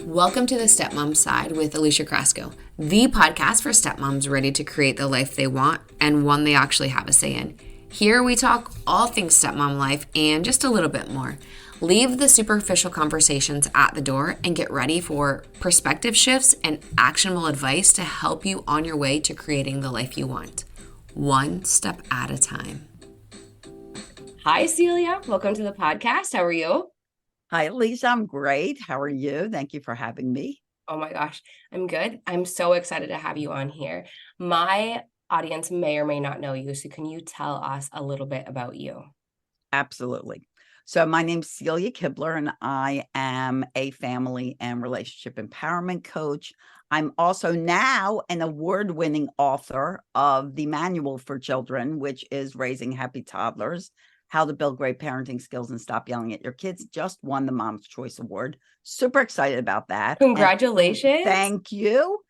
Welcome to the Stepmom Side with Alicia Crasco, the podcast for stepmoms ready to create the life they want and one they actually have a say in. Here we talk all things stepmom life and just a little bit more. Leave the superficial conversations at the door and get ready for perspective shifts and actionable advice to help you on your way to creating the life you want, one step at a time. Hi, Celia. Welcome to the podcast. How are you? Hi, Alicia. I'm great. How are you? Thank you for having me. Oh my gosh, I'm good. I'm so excited to have you on here. My audience may or may not know you, so can you tell us a little bit about you? Absolutely. So my name's Celia Kibler, and I am a family and relationship empowerment coach. I'm also now an award-winning author of the Manual for Children, which is Raising Happy Toddlers, How to Build Great Parenting Skills and Stop Yelling at Your Kids. Just won the Mom's Choice Award. Super excited about that. Congratulations. Thank you.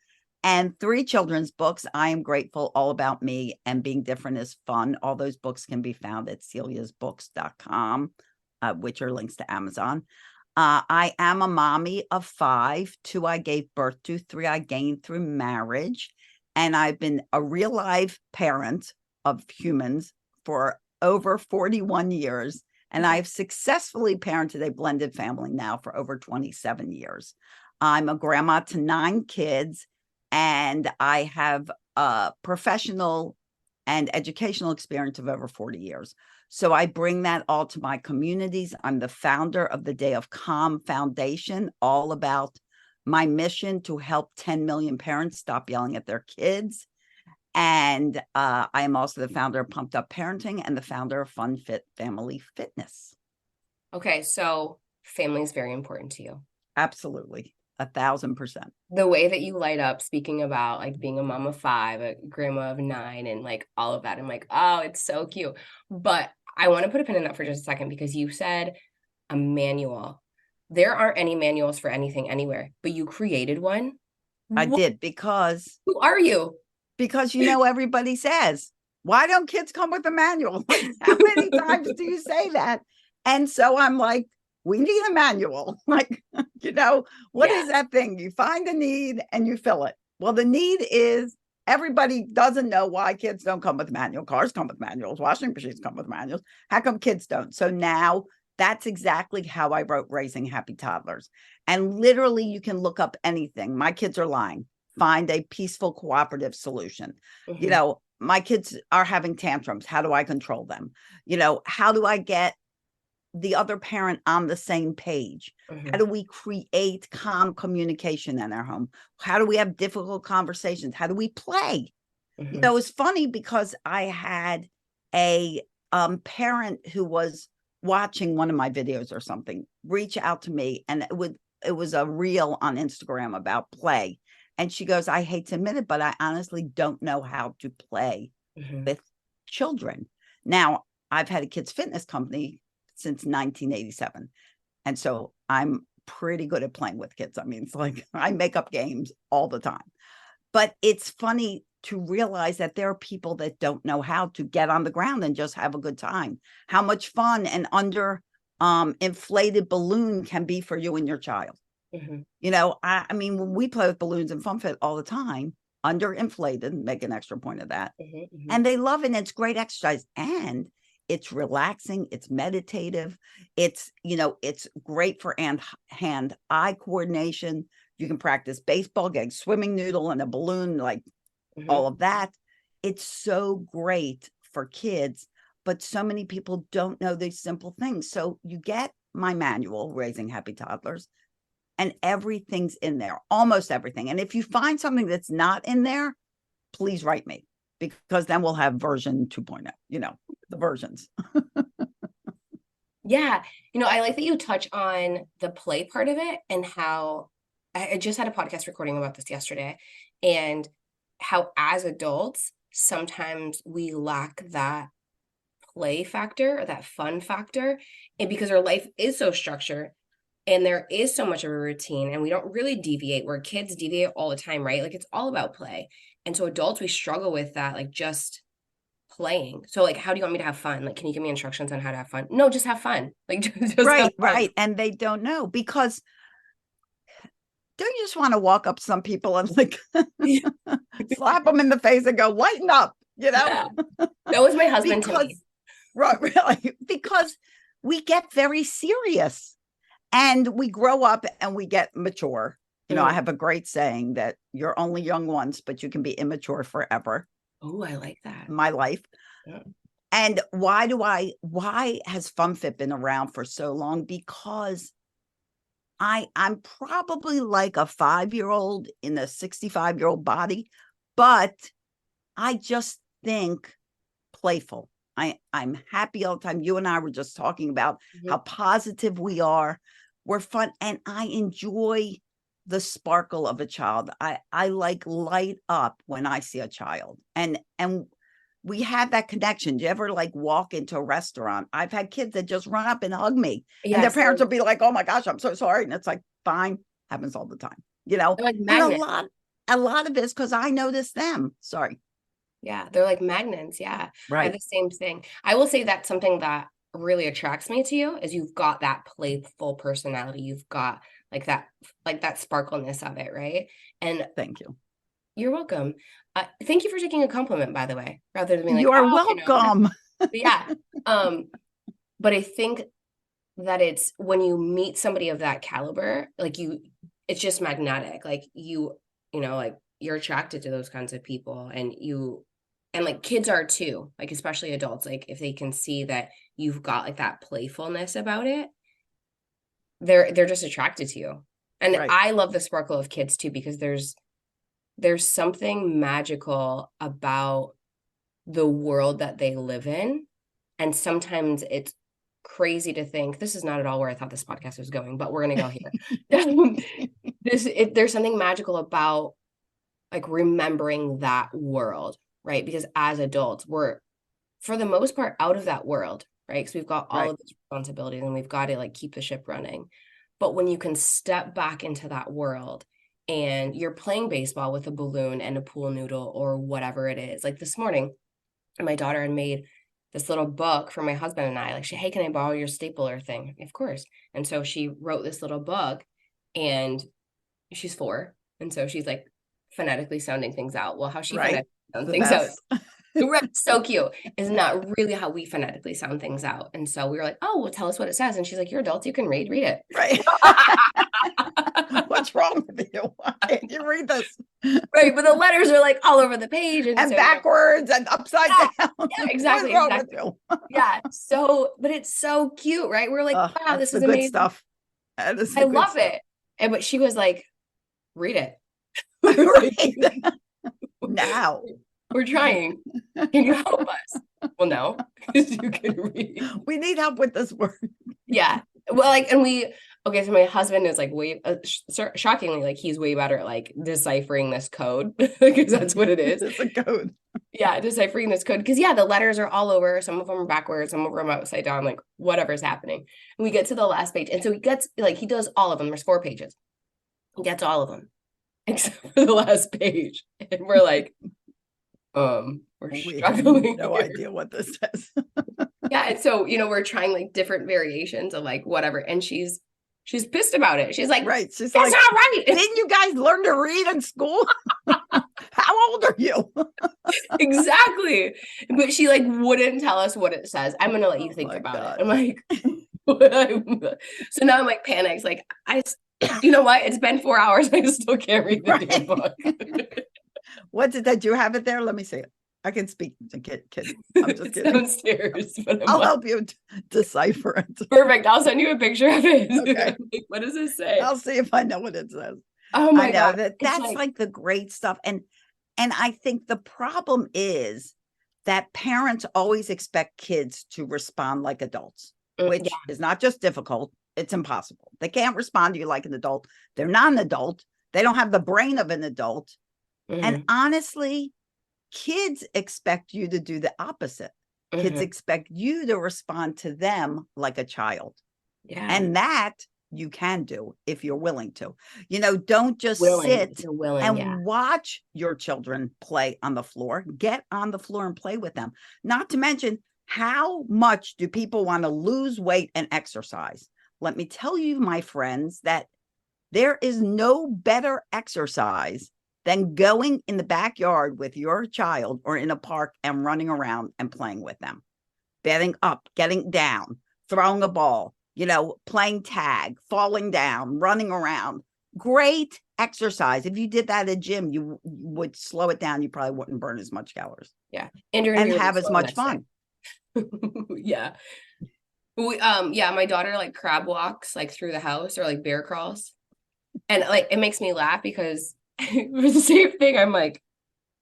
And 3 children's books. I Am Grateful, All About Me, and Being Different is Fun. All those books can be found at celiasbooks.com, which are links to Amazon. I am a mommy of 5. 2 I gave birth to, 3 I gained through marriage. And I've been a real live parent of humans for over 41 years. And I've successfully parented a blended family now for over 27 years. I'm a grandma to 9 kids, and I have a professional and educational experience of over 40 years. So I bring that all to my communities. I'm the founder of the Day of Calm Foundation, all about my mission to help 10 million parents stop yelling at their kids. And I am also the founder of Pumped Up Parenting and the founder of Funfit Family Fitness. Okay, so family is very important to you. Absolutely. 1,000%. The way that you light up speaking about like being a mom of 5, a grandma of 9, and like all of that, I'm like, oh, it's so cute. But I want to put a pin in that for just a second because you said a manual. There aren't any manuals for anything anywhere, but you created one. I did because... Who are you? Because, everybody says, why don't kids come with a manual? How many times do you say that? And so I'm like, we need a manual. Like, what is that thing? You find a need and you fill it. Well, the need is everybody doesn't know why kids don't come with manual. Cars come with manuals. Washing machines come with manuals. How come kids don't? So now that's exactly how I wrote Raising Happy Toddlers. And literally you can look up anything. My kids are lying. Find a peaceful, cooperative solution. Mm-hmm. My kids are having tantrums. How do I control them? How do I get the other parent on the same page? Mm-hmm. How do we create calm communication in our home? How do we have difficult conversations? How do we play? Mm-hmm. It's funny because I had a parent who was watching one of my videos or something reach out to me, and it was a reel on Instagram about play. And she goes, I hate to admit it, but I honestly don't know how to play mm-hmm. with children. Now, I've had a kids fitness company since 1987. And so I'm pretty good at playing with kids. I mean, it's like I make up games all the time. But it's funny to realize that there are people that don't know how to get on the ground and just have a good time. How much fun an inflated balloon can be for you and your child. Mm-hmm. I mean, when we play with balloons and Funfit all the time, underinflated, make an extra point of that. Mm-hmm, mm-hmm. And they love it. And it's great exercise. And it's relaxing. It's meditative. It's great for hand-eye coordination. You can practice baseball, getting swimming noodle and a balloon, like mm-hmm. all of that. It's so great for kids, but so many people don't know these simple things. So you get my manual, Raising Happy Toddlers, and everything's in there, almost everything. And if you find something that's not in there, please write me, because then we'll have version 2.0, the versions. Yeah. I like that you touch on the play part of it, and how I just had a podcast recording about this yesterday, and how as adults, sometimes we lack that play factor or that fun factor. And because our life is so structured, and there is so much of a routine, and we don't really deviate, where kids deviate all the time, right? Like it's all about play. And so adults, we struggle with that, like just playing. So like, how do you want me to have fun? Like, can you give me instructions on how to have fun? No, just have fun. Like just right. And they don't know, because don't you just want to walk up some people and like Yeah. slap them in the face and go, lighten up, Yeah. That was my husband to me. because right, really, because we get very serious and we grow up and we get mature. I have a great saying that you're only young once, but you can be immature forever. Oh, I like that. My life. Yeah. And why has Funfit been around for so long? Because I'm probably like a 5-year-old in a 65-year-old body, but I just think playful. I'm happy all the time. You and I were just talking about how positive we are. We're fun. And I enjoy the sparkle of a child. I like light up when I see a child. And we have that connection. Do you ever like walk into a restaurant? I've had kids that just run up and hug me. Yes, and their parents will be like, oh my gosh, I'm so sorry. And it's like, fine, happens all the time, they're like and magnets. a lot of it is because I notice them. Sorry. Yeah, they're like magnets. Yeah. I have Right. the same thing. I will say that something that really attracts me to you is you've got that playful personality. You've got like that sparkleness of it, right? And Thank you. you're welcome. Thank you for taking a compliment, by the way, rather than being like, You are oh, welcome. yeah. But I think that it's when you meet somebody of that caliber, like it's just magnetic. Like like you're attracted to those kinds of people, and like kids are too, like especially adults, like if they can see that you've got like that playfulness about it, they're just attracted to you. And Right. I love the sparkle of kids too, because there's something magical about the world that they live in. And sometimes it's crazy to think, this is not at all where I thought this podcast was going, but we're going to go here. There's something magical about like remembering that world, right? Because as adults, we're for the most part out of that world, right? Because we've got all of these responsibilities and we've got to like keep the ship running. But when you can step back into that world and you're playing baseball with a balloon and a pool noodle or whatever it is, like this morning, my daughter had made this little book for my husband and I. Like, hey, can I borrow your stapler thing? Of course. And so she wrote this little book, and she's 4. And so she's like phonetically sounding things out. Well, how she phonetically sounds things out. So cute. Is not really how we phonetically sound things out. And so we were like, oh, well, tell us what it says. And she's like, you're adults, you can read it. Right. What's wrong with you? Why can't you read this? Right. But the letters are like all over the page and so, backwards and upside down. Yeah, exactly. What's wrong with you? Yeah. So, but it's so cute, right? We're like, wow, this is amazing stuff. That is I love stuff. it. But she was like, read it. Right. Now. We're trying. Can you help us? Well, no, because you can read. We need help with this word. Yeah. Well, like, and so my husband is like way, shockingly, like he's way better at like deciphering this code because that's what it is. It's a code. Yeah, deciphering this code. Because the letters are all over. Some of them are backwards, some of them are upside down, like whatever's happening. And we get to the last page. And so he does all of them. There's 4 pages. He gets all of them except for the last page. And we're like, we're struggling. No idea what this says. Yeah, and so we're trying like different variations of like whatever, and she's pissed about it. She's like, right, she's that's like, not right. Didn't you guys learn to read in school? How old are you? Exactly. But she like wouldn't tell us what it says. I'm gonna let you think about it. I'm like, so now I'm like panicked. Like you know what? It's been 4 hours. I still can't read the damn book. What's it that you have it there? Let me see it. I can speak to kid. I'm just kidding. Downstairs, but I'll help you decipher it. Perfect. I'll send you a picture of it. Okay. Like, what does it say? I'll see if I know what it says. Oh my God. That's like the great stuff. And I think the problem is that parents always expect kids to respond like adults, which is not just difficult, it's impossible. They can't respond to you like an adult. They're not an adult. They don't have the brain of an adult. And honestly, kids expect you to do the opposite. Kids expect you to respond to them like a child. Yeah. And that you can do if you're willing to. Don't just sit and watch your children play on the floor. Get on the floor and play with them. Not to mention, how much do people want to lose weight and exercise? Let me tell you, my friends, that There is no better exercise than going in the backyard with your child or in a park and running around and playing with them. Getting up, getting down, throwing a ball, playing tag, falling down, running around. Great exercise. If you did that at a gym, you would slow it down. You probably wouldn't burn as much calories. Yeah. And have as much fun. Yeah. Yeah, my daughter like crab walks like through the house or like bear crawls. And like it makes me laugh because it was the same thing. I'm like,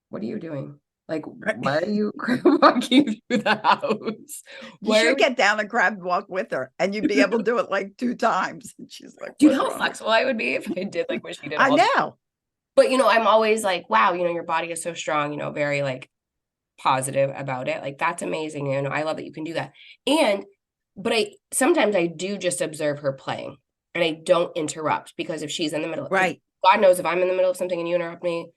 what are you doing? Like, why are you crab walking through the house? You should get down and crab walk with her, and you'd be able to do it like 2 times. And she's like, do you know how flexible I would be if I did like what she did? I know. But I'm always like, wow, your body is so strong, very like positive about it. Like that's amazing. I love that you can do that. But sometimes I do just observe her playing and I don't interrupt, because if she's in the middle, right. God knows if I'm in the middle of something and you interrupt me,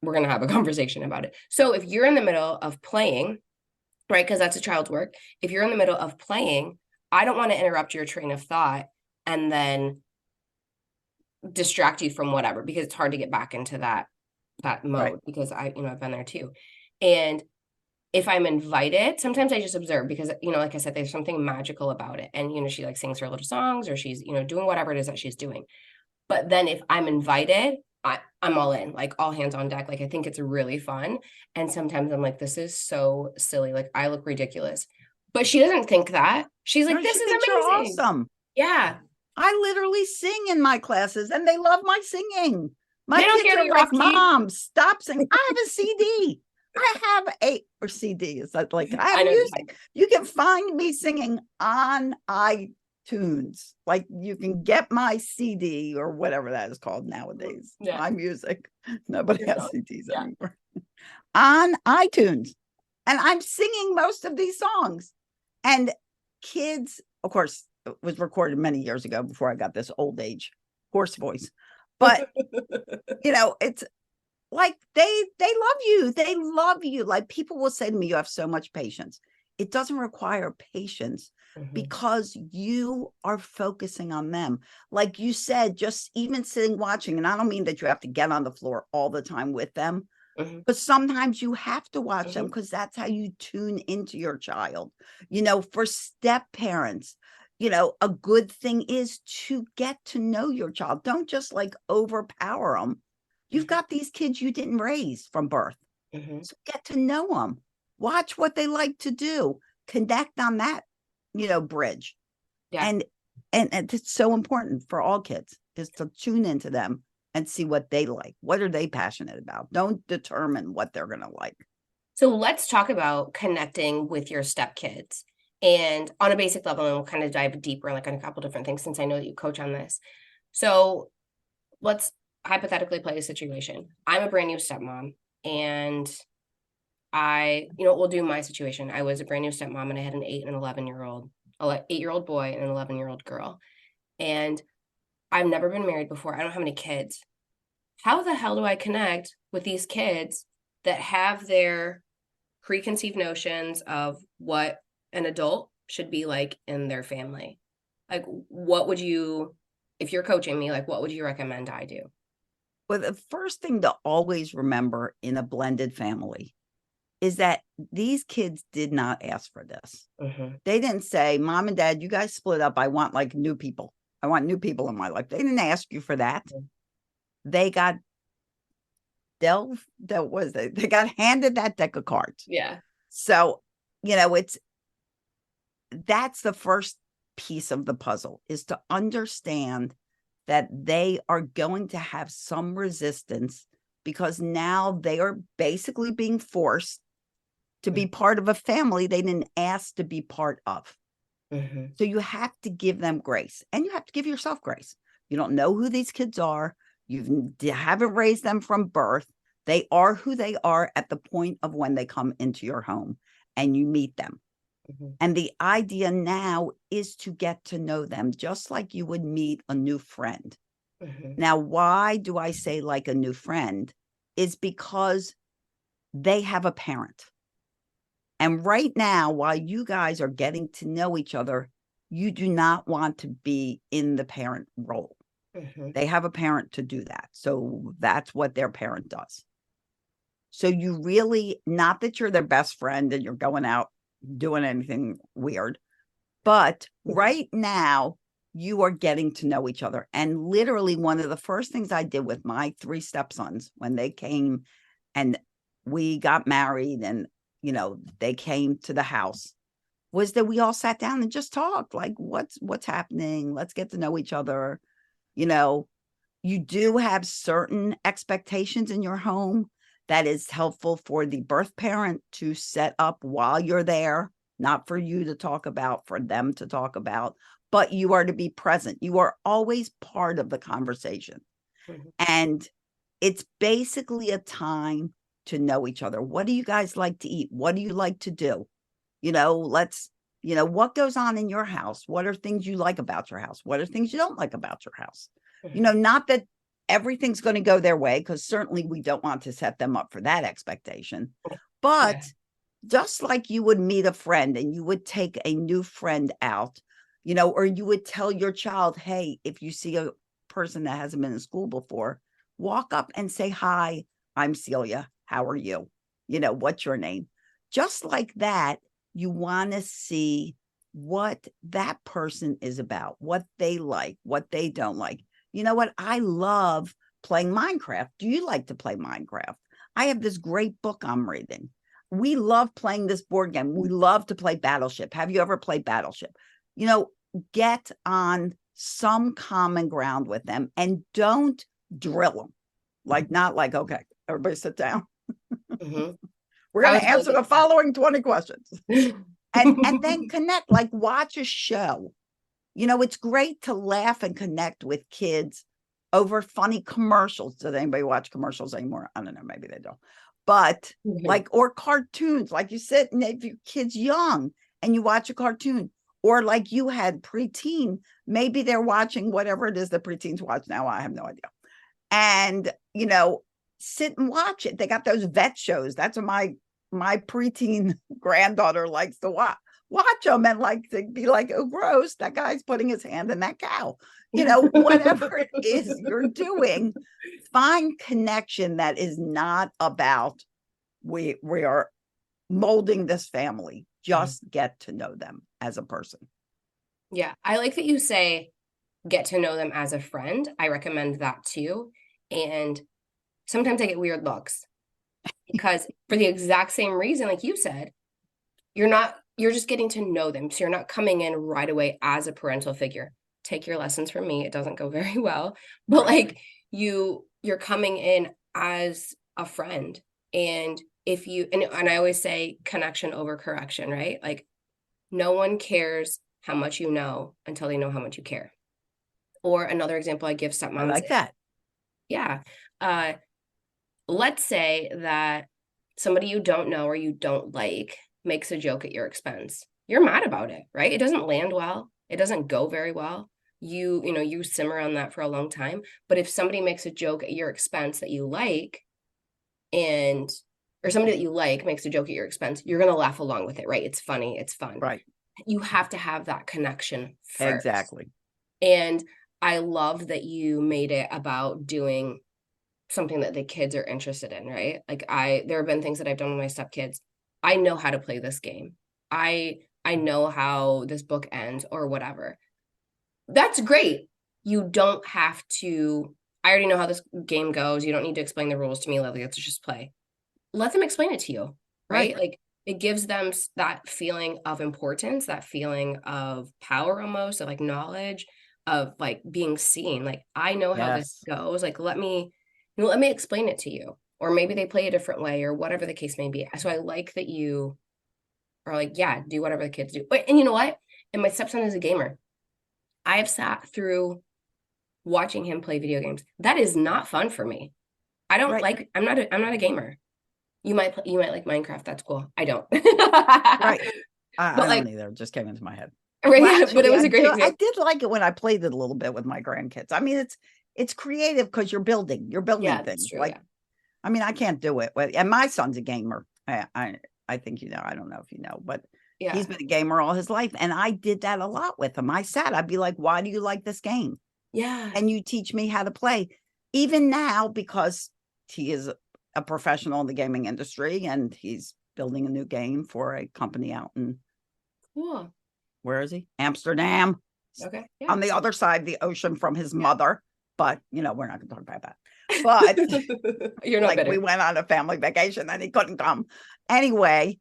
we're going to have a conversation about it. So if you're in the middle of playing, right, because that's a child's work, if you're in the middle of playing, I don't want to interrupt your train of thought and then distract you from whatever, because it's hard to get back into that mode, right. Because I've been there too. And if I'm invited, sometimes I just observe because, like I said, there's something magical about it. And, she like sings her little songs or she's, doing whatever it is that she's doing. But then if I'm invited, I'm all in, like all hands on deck. Like, I think it's really fun. And sometimes I'm like, this is so silly. Like I look ridiculous, but she doesn't think that. She's like, this is amazing. You're awesome. Yeah. I literally sing in my classes and they love my singing. My kids are like, Mom, stop singing. I have a CD. I have CD. Is that like, I have music. You can find me singing on iTunes. Like you can get my CD or whatever that is called nowadays. Yeah. My music. Nobody has CDs anymore. On iTunes. And I'm singing most of these songs. And kids, of course, it was recorded many years ago before I got this old age hoarse voice. But, it's like they love you. They love you. Like people will say to me, you have so much patience. It doesn't require patience because you are focusing on them. Like you said, just even sitting watching, and I don't mean that you have to get on the floor all the time with them, but sometimes you have to watch them because that's how you tune into your child. For step parents, a good thing is to get to know your child. Don't just like overpower them. You've got these kids you didn't raise from birth. So get to know them. Watch what they like to do. Connect on that, bridge. Yeah. And it's so important for all kids is to tune into them and see what they like. What are they passionate about? Don't determine what they're going to like. So let's talk about connecting with your stepkids. And on a basic level, and we'll kind of dive deeper like on a couple different things, since I know that you coach on this. So let's hypothetically play a situation. I'm a brand new stepmom, and we'll do my situation. I was a brand new stepmom, and I had an 8 and 11-year-old, 8-year-old boy and an 11-year-old girl. And I've never been married before. I don't have any kids. How the hell do I connect with these kids that have their preconceived notions of what an adult should be like in their family? Like, what would you, if you're coaching me, like, what would you recommend I do? Well, the first thing to always remember in a blended family is that these kids did not ask for this. They didn't say, Mom and Dad, you guys split up. I want like new people. I want new people in my life. They didn't ask you for that. They got they got handed that deck of cards. Yeah. So, that's the first piece of the puzzle, is to understand that they are going to have some resistance because now they are basically being forced to be part of a family they didn't ask to be part of. So you have to give them grace, and you have to give yourself grace. You don't know who these kids are. You haven't raised them from birth. They are who they are at the point of when they come into your home and you meet them. And the idea now is to get to know them just like you would meet a new friend. Now, why do I say like a new friend? Is because they have a parent. And right now, while you guys are getting to know each other, you do not want to be in the parent role. Mhm. They have a parent to do that. So that's what their parent does. So you really, not that you're their best friend and you're going out doing anything weird, but right now you are getting to know each other. And literally one of the first things I did with my 3 stepsons when they came and we got married and, they came to the house was that we all sat down and just talked like, what's happening? Let's get to know each other. You know, you do have certain expectations in your home that is helpful for the birth parent to set up while you're there, not for you to talk about, for them to talk about, but you are to be present. You are always part of the conversation. Mhm. And it's basically a time to know each other. What do you guys like to eat? What do you like to do? What goes on in your house? What are things you like about your house? What are things you don't like about your house? Mhm. Not that everything's going to go their way, because certainly we don't want to set them up for that expectation. Yeah. But just like you would meet a friend and you would take a new friend out, or you would tell your child, hey, if you see a person that hasn't been in school before, walk up and say, hi, I'm Celia. How are you? What's your name? Just like that, you want to see what that person is about, what they like, what they don't like. You know what? I love playing Minecraft. Do you like to play Minecraft? I have this great book I'm reading. We love playing this board game. We love to play Battleship. Have you ever played Battleship? Get on some common ground with them and don't drill them. Like, not like, okay, everybody sit down. Mhm. We're I going was to answer totally the following 20 questions. And then the connect, like watch a show. It's great to laugh and connect with kids over funny commercials. Does anybody watch commercials anymore? I don't know, maybe they don't. But Mhm. or cartoons, like you sit and if your kid's young and you watch a cartoon, or like you had preteen, maybe they're watching whatever it is that preteens watch now. I have no idea. And, sit and watch it. They got those vet shows. That's what my preteen granddaughter likes to watch them and like to be like, oh, gross, that guy's putting his hand in that cow. Whatever it is you're doing, find connection that is not about we are molding this family. Just get to know them as a person. Yeah, I like that you say get to know them as a friend. I recommend that too. And sometimes I get weird looks because for the exact same reason, like you said, you're just getting to know them. So you're not coming in right away as a parental figure. Take your lessons from me. It doesn't go very well. But Right. like you're coming in as a friend. And if you and I always say connection over correction, right? Like no one cares how much you know until they know how much you care. Or another example I give I stepmoms, like that. yeah. Uh, let's say that somebody you don't know or you don't like makes a joke at your expense. You're mad about it, right? It doesn't land well. It doesn't go very well. You simmer on that for a long time. But if somebody makes a joke at your expense that you like, and or somebody that you like makes a joke at your expense, you're gonna laugh along with it, right? It's funny, it's fun. Right. You have to have that connection first. Exactly. And I love that you made it about doing something that the kids are interested in, right? Like there have been things that I've done with my stepkids. I know how to play this game. I know how this book ends or whatever. That's great. You don't have to I already know how this game goes. You don't need to explain the rules to me, Lily. Let's just play. Let them explain it to you, Right. right? Like it gives them that feeling of importance, that feeling of power almost, of like knowledge, of like being seen. Like I know how this Yes. goes. Like let me explain it to you. Or maybe they play a different way or whatever the case may be. So I like that you are like, yeah, do whatever the kids do. And you know what? And my stepson is a gamer. I have sat through watching him play video games. That is not fun for me. Right. I'm not a gamer. You might like Minecraft. That's cool. I don't. Right. But I don't like, either. It just came into my head. right, Well, yeah, but it actually, was I a great do. I example. did like it when I played it a little bit with my grandkids. I mean, it's creative because you're building Yeah, that's things. true. Like, Yeah. I mean, I can't do it. And my son's a gamer. I think you know. I don't know if you know, but he's Yeah. been a gamer all his life, and I did that a lot with him. I'd be like, "Why do you like this game?" Yeah. and you teach me how to play. Even now, because he is a professional in the gaming industry and he's building a new game for a company out in, Cool. where is he? Amsterdam. Okay. Yeah. On the other side of the ocean from his mother. But, we're not going to talk about that. But You're not bitter. we went on a family vacation and he couldn't come. Anyway,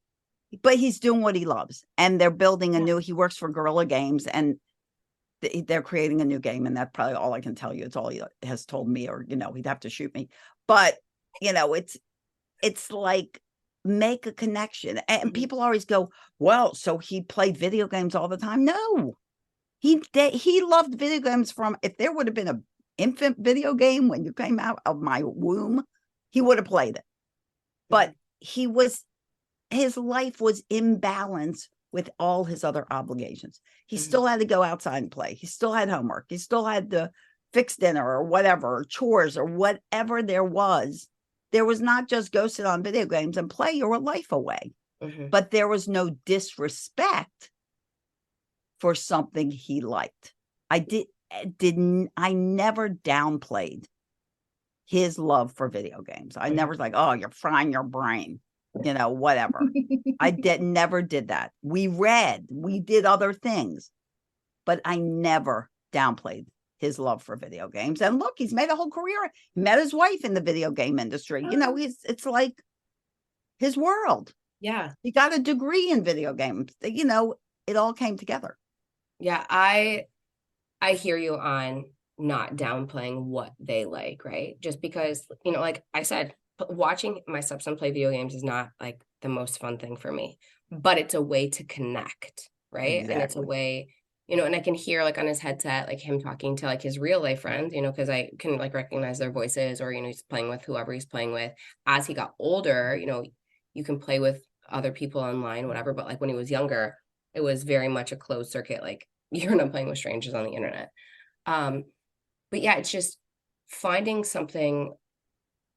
but he's doing what he loves. And they're building he works for Guerrilla Games, and they're creating a new game. And that's probably all I can tell you. It's all he has told me, or, he'd have to shoot me. But, it's like, make a connection. And people always go, well, so he played video games all the time. No, he loved video games if there would have been an infant video game when you came out of my womb, he would have played it. But his life was in balance with all his other obligations. He still had to go outside and play. He still had homework. He still had to fix dinner or whatever, or chores or whatever there was. There was not just go sit on video games and play your life away. But there was no disrespect for something he liked. I never downplayed his love for video games. I never was like, oh, you're frying your brain, whatever. I never did that. We read, we did other things, but I never downplayed his love for video games. And look, he's made a whole career. He met his wife in the video game industry. It's like his world. Yeah. He got a degree in video games. It all came together. Yeah. I hear you on not downplaying what they like, right? Just because, like I said, watching my stepson play video games is not like the most fun thing for me, but it's a way to connect, right? Exactly. And it's a way, and I can hear like on his headset, like him talking to like his real life friends, because I can like recognize their voices, or, he's playing with whoever he's playing with. As he got older, you can play with other people online, whatever. But like when he was younger, it was very much a closed circuit. Like you're not playing with strangers on the internet. But yeah, it's just finding something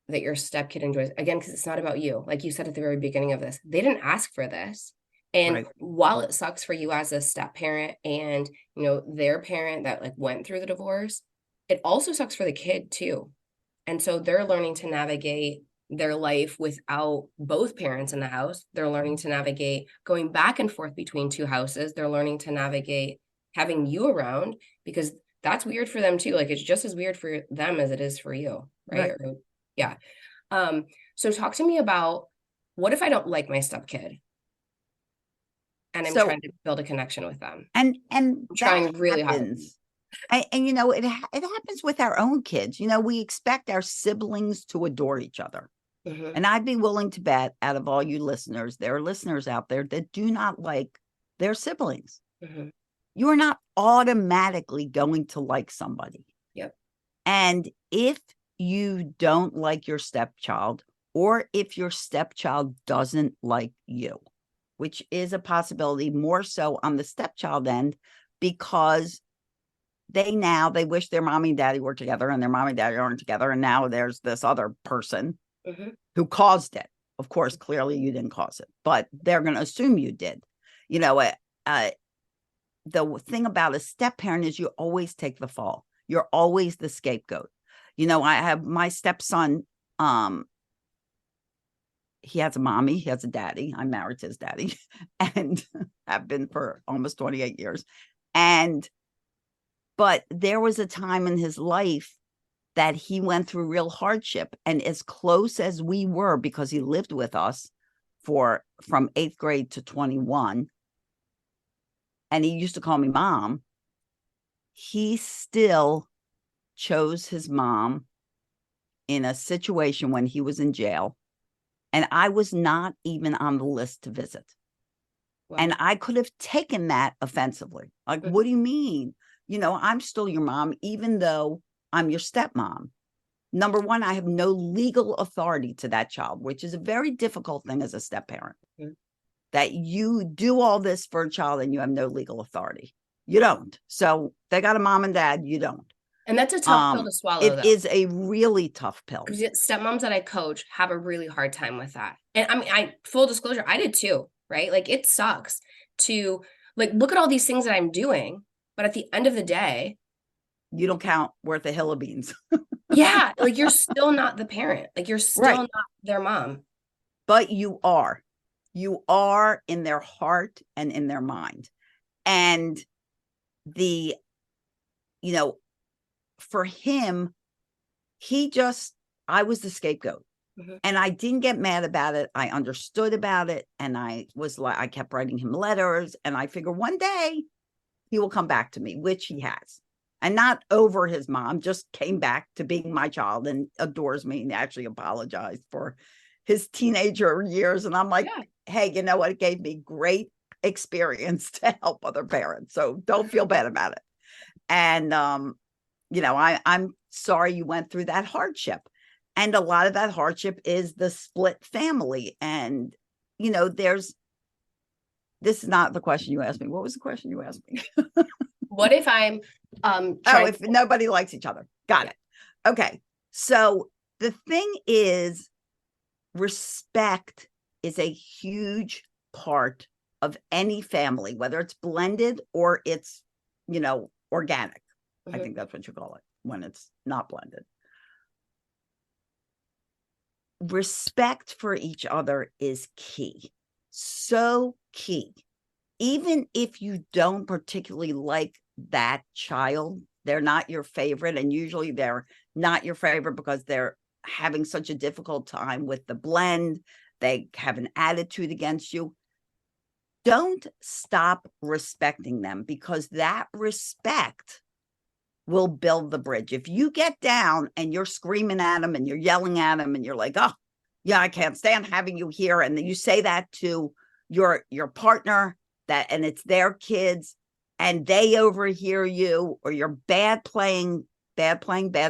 that your stepkid enjoys, again, because it's not about you. Like you said at the very beginning of this, they didn't ask for this. And while it sucks for you as a step parent and, their parent that like went through the divorce, it also sucks for the kid too. And so they're learning to navigate their life without both parents in the house. They're learning to navigate going back and forth between two houses. They're learning to navigate having you around, because that's weird for them too. Like it's just as weird for them as it is for you. Right. Yeah. So talk to me about, what if I don't like my stepkid and I'm trying to build a connection with them? And I'm trying really hard. And it happens with our own kids. We expect our siblings to adore each other. And I'd be willing to bet, out of all you listeners, there are listeners out there that do not like their siblings. You are not automatically going to like somebody. Yep. And if you don't like your stepchild, or if your stepchild doesn't like you, which is a possibility more so on the stepchild end, because they wish their mommy and daddy were together and their mommy and daddy aren't together. And now there's this other person who caused it. Of course, clearly you didn't cause it, but they're going to assume you did. The thing about a step parent is you always take the fall. You're always the scapegoat. I have my stepson. He has a mommy, he has a daddy. I'm married to his daddy and have been for almost 28 years. But there was a time in his life that he went through real hardship, and as close as we were, because he lived with us from 8th grade to 21, and he used to call me mom, he still chose his mom in a situation when he was in jail. And I was not even on the list to visit. Wow. And I could have taken that offensively. Like, what do you mean? I'm still your mom, even though I'm your stepmom. Number one, I have no legal authority to that child, which is a very difficult thing as a step parent. That you do all this for a child and you have no legal authority. You don't. So they got a mom and dad, you don't. And that's a tough pill to swallow. It is a really tough pill. Stepmoms that I coach have a really hard time with that. And I mean, full disclosure, I did too, right? Like it sucks to like, look at all these things that I'm doing. But at the end of the day, you don't count worth a hill of beans. Yeah, like you're still not the parent. Like you're still Right. not their mom. But you are. You are in their heart and in their mind. And the, you know, for him, I was the scapegoat. Mhm. And I didn't get mad about it. I understood about it. And I kept writing him letters. And I figured one day he will come back to me, which he has. And not over his mom, just came back to being my child and adores me and actually apologized for his teenager years. And I'm like, Yeah. hey, you know what? It gave me great experience to help other parents. So don't feel bad about it. And, I'm sorry you went through that hardship. And a lot of that hardship is the split family. And, this is not the question you asked me. What was the question you asked me? What if I'm if nobody likes each other? Got it. Okay. So the thing is, respect is a huge part of any family, whether it's blended or it's, organic. I think that's what you call it when it's not blended. Respect for each other is key. So key. Even if you don't particularly like that child, they're not your favorite. And usually they're not your favorite because they're having such a difficult time with the blend. They have an attitude against you. Don't stop respecting them, because that respect will build the bridge. If you get down and you're screaming at them and you're yelling at them and you're like, oh, yeah, I can't stand having you here. And then you say that to your partner, and it's their kids, and they overhear you, or you're bad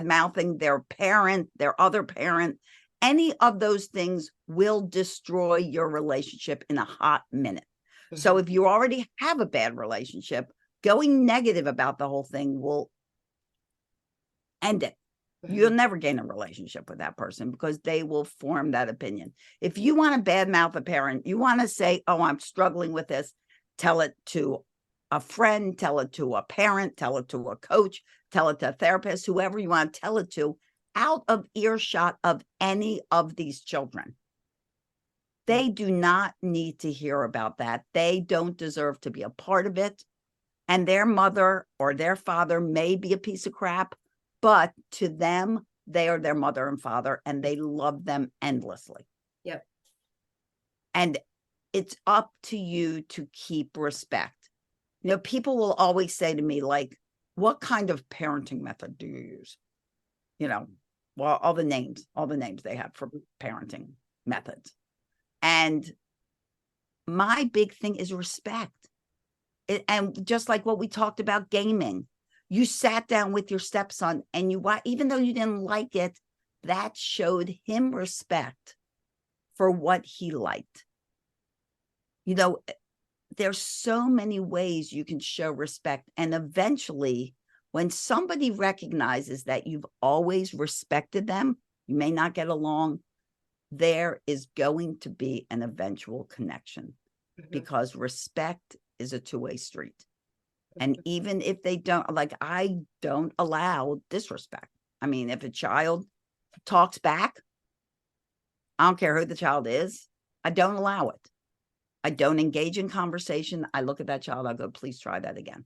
mouthing their parent, their other parent, any of those things will destroy your relationship in a hot minute. So if you already have a bad relationship, going negative about the whole thing will end it. You'll never gain a relationship with that person, because they will form that opinion. If you want to badmouth a parent, you want to say, oh, I'm struggling with this, tell it to a friend, tell it to a parent, tell it to a coach, tell it to a therapist, whoever you want to tell it to, out of earshot of any of these children. They do not need to hear about that. They don't deserve to be a part of it. And their mother or their father may be a piece of crap, but to them, they are their mother and father, and they love them endlessly. Yep. And it's up to you to keep respect. People will always say to me, like, what kind of parenting method do you use? Well, all the names they have for parenting methods. And my big thing is respect. And just like what we talked about gaming, you sat down with your stepson and even though you didn't like it, that showed him respect for what he liked. There's so many ways you can show respect. And eventually, when somebody recognizes that you've always respected them, you may not get along, there is going to be an eventual connection, because respect is a two-way street. And even if they don't, I don't allow disrespect. I mean, if a child talks back, I don't care who the child is, I don't allow it. I don't engage in conversation. I look at that child, I go, please try that again.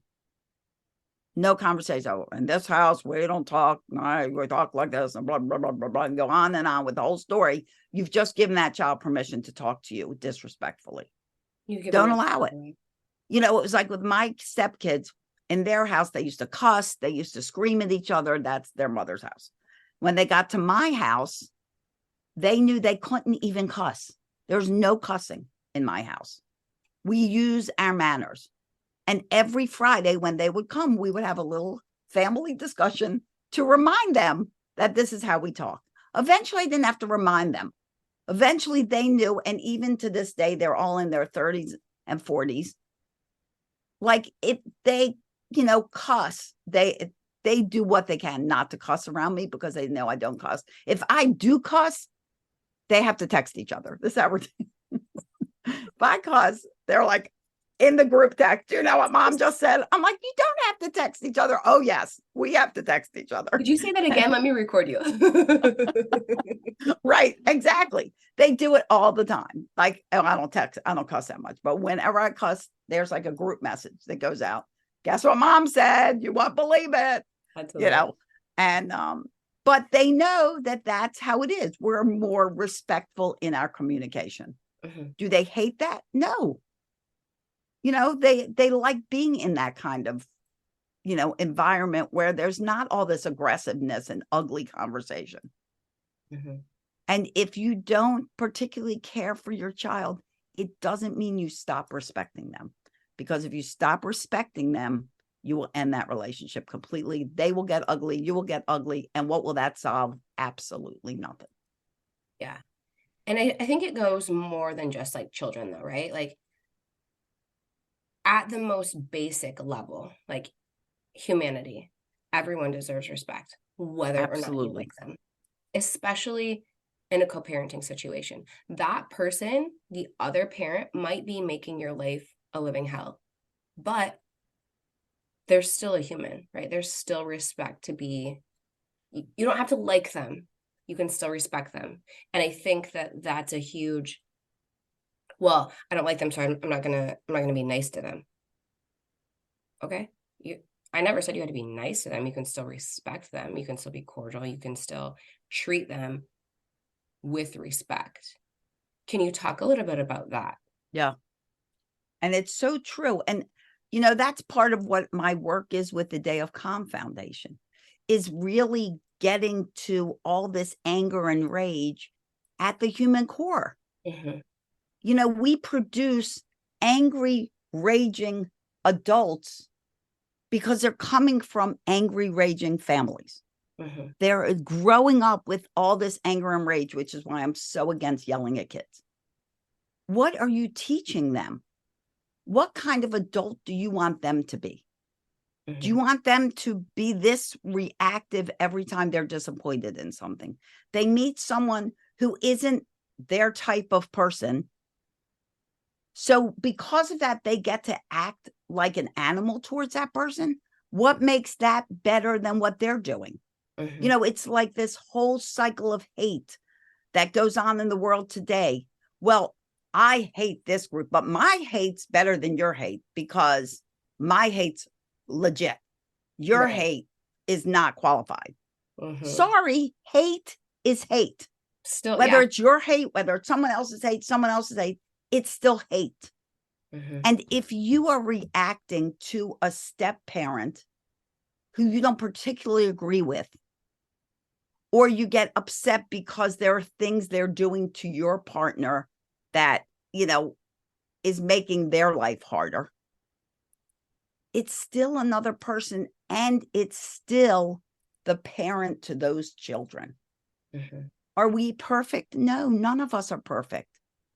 No conversation. Oh, in this house, we don't talk. We talk like this, and blah, blah, blah, blah, blah, and go on and on with the whole story. You've just given that child permission to talk to you disrespectfully. Don't allow it. It was like with my stepkids, in their house, they used to cuss. They used to scream at each other. That's their mother's house. When they got to my house, they knew they couldn't even cuss. There's no cussing in my house. We use our manners. And every Friday when they would come, we would have a little family discussion to remind them that this is how we talk. Eventually, I didn't have to remind them. Eventually, they knew. And even to this day, they're all in their 30s and 40s. Like, if they, cuss, they do what they can not to cuss around me, because they know I don't cuss. If I do cuss, they have to text each other. This is how we're doing. If I cuss, they're like, in the group text. You know what mom just said? I'm like, you don't have to text each other. Oh, yes, we have to text each other. Could you say that again? Let me record you. Right. Exactly. They do it all the time. Like, oh, I don't cuss that much, but whenever I cuss, there's like a group message that goes out. Guess what mom said? You won't believe it. Absolutely. And, but they know that that's how it is. We're more respectful in our communication. Mm-hmm. Do they hate that? No. They like being in that kind of, environment where there's not all this aggressiveness and ugly conversation. Mm-hmm. And if you don't particularly care for your child, it doesn't mean you stop respecting them. Because if you stop respecting them, you will end that relationship completely. They will get ugly. You will get ugly. And what will that solve? Absolutely nothing. Yeah. And I think it goes more than just like children though, right? Like at the most basic level, like humanity, everyone deserves respect, whether or not you Absolutely. like them, especially in a co-parenting situation. That person, the other parent, might be making your life a living hell, but they're still a human, right? There's still respect to be, you don't have to like them. You can still respect them. And I think that that's a huge, well, I don't like them, so I'm not gonna be nice to them. Okay. I never said you had to be nice to them. You can still respect them. You can still be cordial. You can still treat them with respect. Can you talk a little bit about that? Yeah. And it's so true. And, that's part of what my work is with the Day of Calm Foundation, is really getting to all this anger and rage at the human core. Mm-hmm. We produce angry, raging adults because they're coming from angry, raging families. Mm-hmm. They're growing up with all this anger and rage, which is why I'm so against yelling at kids. What are you teaching them? What kind of adult do you want them to be? Mm-hmm. Do you want them to be this reactive every time they're disappointed in something? They meet someone who isn't their type of person. So because of that, they get to act like an animal towards that person. What makes that better than what they're doing? Mm-hmm. It's like this whole cycle of hate that goes on in the world today. Well, I hate this group, but my hate's better than your hate because my hate's legit. Your Right. hate is not qualified. Mm-hmm. Sorry, hate is hate. Still, whether yeah. it's your hate, whether it's someone else's hate, it's still hate. Mm-hmm. And if you are reacting to a step parent who you don't particularly agree with, or you get upset because there are things they're doing to your partner that, is making their life harder, it's still another person and it's still the parent to those children. Mm-hmm. Are we perfect? No, none of us are perfect.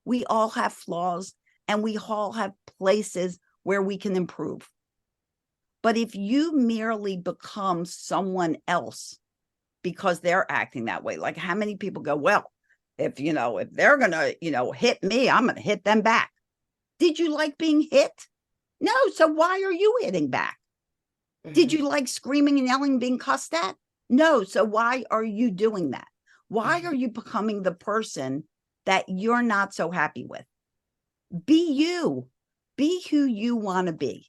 We all have flaws and we all have places where we can improve. But if you merely become someone else because they're acting that way, like how many people go, well, if they're going to, hit me, I'm going to hit them back. Did you like being hit? No. So why are you hitting back? Mm-hmm. Did you like screaming and yelling, being cussed at? No. So why are you doing that? Why are you becoming the person that you're not so happy with? Be you. Be who you want to be.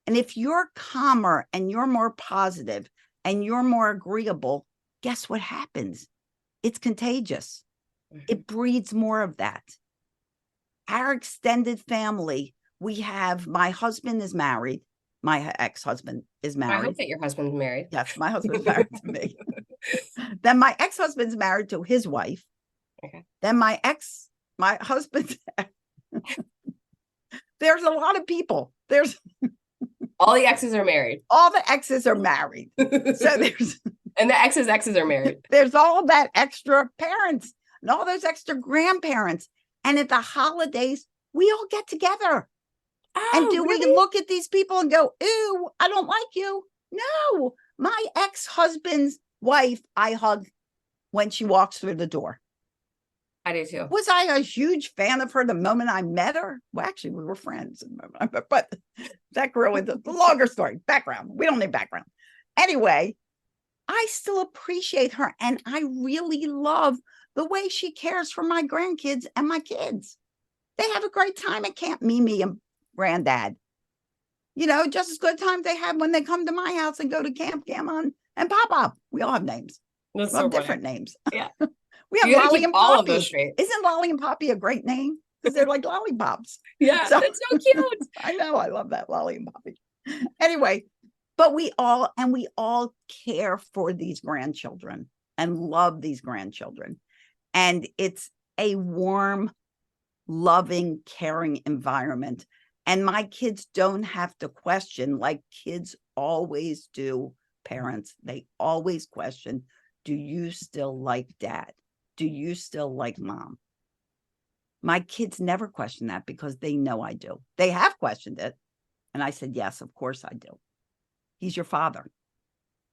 And if you're calmer and you're more positive and you're more agreeable, guess what happens? It's contagious. Mm-hmm. It breeds more of that. Our extended family, we have, my husband is married. My ex-husband is married. I hope that your husband's married. Yes, my husband's married to me. Then my ex-husband's married to his wife. Okay. Then my husband's there's a lot of people. There's all the exes are married. All the exes are married. So there's and the exes are married. There's all that extra parents and all those extra grandparents. And at the holidays, we all get together. Oh, and do really? We look at these people and go, ew, I don't like you? No, my ex-husband's wife, I hug when she walks through the door. I do too. Was I a huge fan of her the moment I met her? Well, actually, we were friends, but that grew into the longer story. Background. We don't need background. Anyway, I still appreciate her, and I really love the way she cares for my grandkids and my kids. They have a great time at Camp Mimi and Granddad. Just as good time they have when they come to my house and go to Camp Gammon and Pop-Up. We all have names. That's We have so different funny. names. Yeah. We have You gotta Lolly keep and all of those Poppy. straight. Isn't Lolly and Poppy a great name? Because they're like lollipops. Yeah, So that's so cute. I know, I love that, Lolly and Poppy. Anyway, but we all care for these grandchildren and love these grandchildren. And it's a warm, loving, caring environment. And my kids don't have to question, like kids always do, parents. They always question, do you still like dad? Do you still like mom? My kids never question that because they know I do. They have questioned it. And I said, yes, of course I do. He's your father.